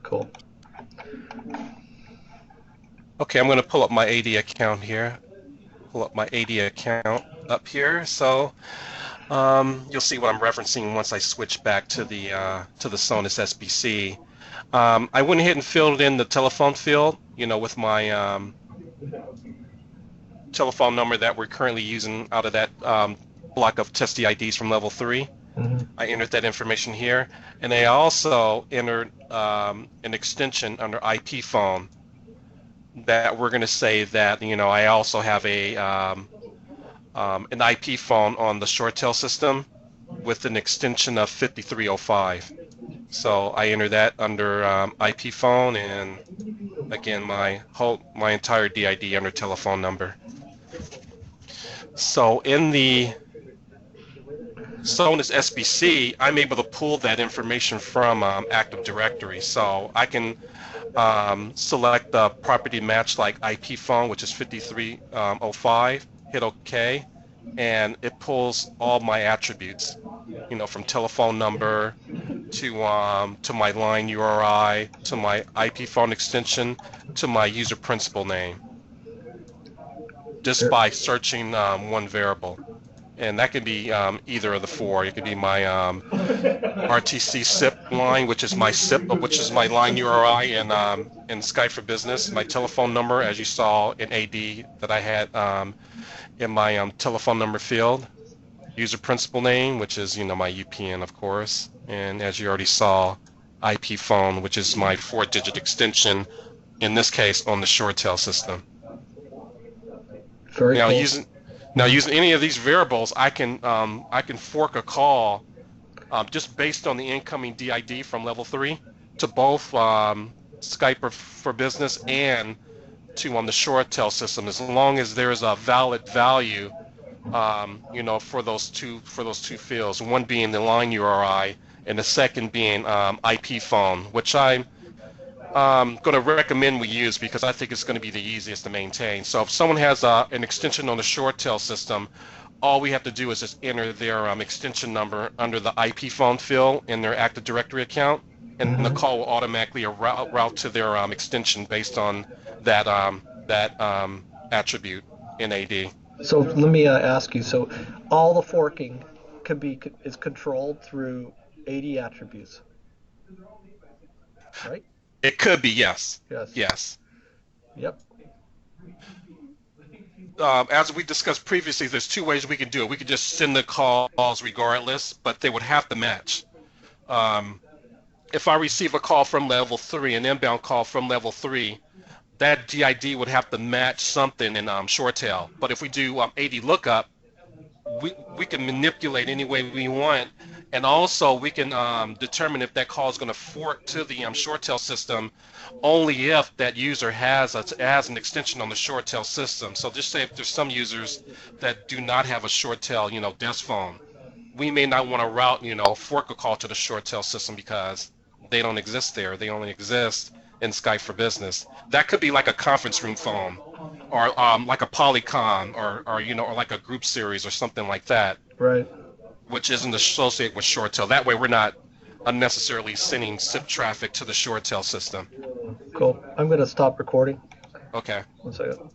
Cool. Okay, I'm going to pull up my AD account here. Pull up my AD account up here. So you'll see what I'm referencing once I switch back to the Sonus SBC. I went ahead and filled in the telephone field, with my telephone number that we're currently using out of that block of test IDs from level 3. Hmm. I entered that information here, and I also entered an extension under IP phone that we're going to say that I also have an IP phone on the ShoreTel system with an extension of 5305. So I enter that under IP phone, and again my entire DID under telephone number. So in the Sonus SBC, I'm able to pull that information from Active Directory. So I can select the property match like IP phone, which is 5305, hit OK, and it pulls all my attributes, from telephone number to my line URI, to my IP phone extension, to my user principal name, just by searching one variable. And that could be either of the four. It could be my RTC SIP line, which is my SIP, which is my line URI in Skype for Business. My telephone number, as you saw in AD, that I had in my telephone number field. User principal name, which is my UPN, of course, and as you already saw, IP phone, which is my 4-digit extension. In this case, on the ShoreTel system. Very Now cool. using any of these variables, I can fork a call just based on the incoming DID from level 3 to both Skype for Business and to on the ShoreTel system, as long as there is a valid value, for those two fields. One being the line URI, and the second being IP phone, which I'm going to recommend we use because I think it's going to be the easiest to maintain. So if someone has an extension on the ShoreTel system, all we have to do is just enter their extension number under the IP phone field in their Active Directory account, and the Hmm. call will automatically route to their extension based on that attribute in AD. So let me ask you. So all the forking is controlled through 80 attributes, right? It could be, yes. Yes. Yes. Yep. As we discussed previously, there's two ways we can do it. We could just send the calls regardless, but they would have to match. Um, if I receive a call from level 3, an inbound call from level 3, that DID would have to match something in ShoreTel. But if we do AD lookup, we can manipulate any way we want, and also we can determine if that call is going to fork to the ShoreTel system only if that user has an extension on the ShoreTel system. So just say if there's some users that do not have a ShoreTel, desk phone, we may not want to route, fork a call to the ShoreTel system because they don't exist there. They only exist in Skype for Business. That could be like a conference room phone, or like a Polycom, or like a group series or something like that, Right. which isn't associated with ShoreTel. That way, we're not unnecessarily sending SIP traffic to the ShoreTel system. Cool. I'm going to stop recording. Okay. 1 second.